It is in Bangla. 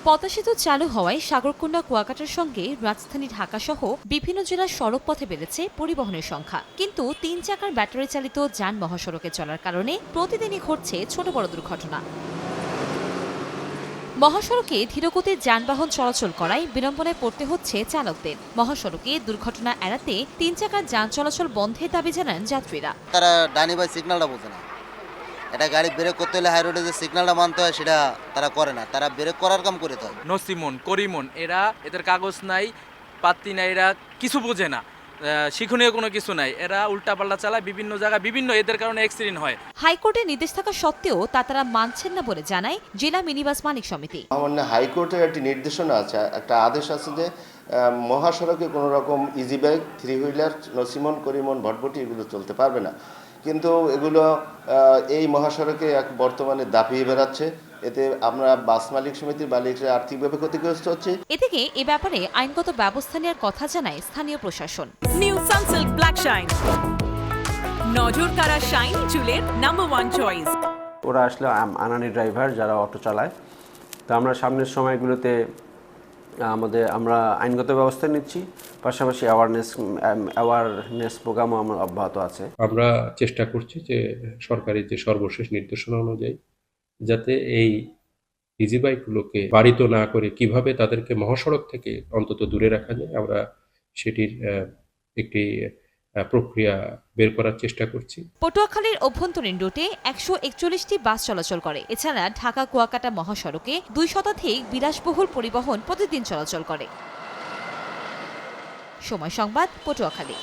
পদ্মা সেতু চালু হওয়ায় সাগরকন্যা কুয়াকাটার সঙ্গে রাজধানী ঢাকা সহ বিভিন্ন জেলার সড়ক পথে বেড়েছে পরিবহনের সংখ্যা। কিন্তু ৩ চাকার ব্যাটারি চালিত যান মহাসড়কে চলার কারণে প্রতিদিনই ঘটছে ছোট বড় দুর্ঘটনা। মহাসড়কে ধীরগতির যানবাহন চলাচল করায় বিড়ম্বনায় পড়তে হচ্ছে চালকদের। মহাসড়কে দুর্ঘটনা এড়াতে ৩ চাকার যান চলাচল বন্ধের দাবি জানান যাত্রীরা। তারা ডানি বাই সিগন্যালটা বোঝে না। এটা গাড়ি ব্রেক করতে হলে হাই রোডে যে সিগন্যালটা মানতে হয় সেটা তারা করে না। তারা ব্রেক করার কাম করে তো। নসিমন করিমন এদের কাগজ নাই, পাত্তি নাই, এরা কিছু বোঝে না, শিক্ষণীয় কোনো কিছু নাই, এরা উল্টাপাল্টা চালায়, বিভিন্ন জায়গায় বিভিন্ন এদের কারণে অ্যাক্সিডেন্ট হয়। হাইকোর্টের নির্দেশ থাকা সত্ত্বেও তা তারা মানছেন না বলে জানায় জেলা মিনিবাস মালিক সমিতি। সামান্য হাইকোর্টের একটি নির্দেশনা আছে, একটা আদেশ আছে যে মহাসড়কে কোনো রকম ইজি বাইক, থ্রি হুইলার, নসিমন, করিমন, ভটভটি এগুলো চলতে পারবে না। কিন্তু এগুলো এই মহাসড়কে বর্তমানে দাপিয়ে বেড়াচ্ছে। এতে আমরা বাস মালিক সমিতির মালিকরা আর্থিকভাবে ক্ষতিগ্রস্ত হচ্ছে। এদিকে এ ব্যাপারে আইনগত ব্যবস্থা নেওয়ার কথা জানায় স্থানীয় প্রশাসন। নিউ সানসিল্ক ব্ল্যাক শাইন, নজর কাড়া শাইন চুলের নাম্বার 1 চয়েস। ওরা আসলে আনানি ড্রাইভার যারা অটো চালায়, তো আমরা সামনের সময়গুলোতে আমরা আইনগত ব্যবস্থা নিচ্ছি, পাশাপাশি অ্যাওয়ারনেস প্রোগ্রামও আমার অব্যাহত আছে। আমরা চেষ্টা করছি যে সরকারি যে সর্বশেষ নির্দেশনা অনুযায়ী যাতে এই ইজি বাইকগুলোকে বাড়িত না করে কিভাবে তাদেরকে মহাসড়ক থেকে অন্তত দূরে রাখা যায়, আমরা সেটির একটি প্রক্রিয়া বের করার চেষ্টা করছি। পটুয়াখালীর অভ্যন্তরীণ রুটে ১৪১টি বাস চলাচল করে। এছাড়া ঢাকা কুয়াকাটা মহাসড়কে ২ শতাধিক বিলাসবহুল পরিবহন প্রতিদিন চলাচল করে। সময় সংবাদ, পটুয়াখালী।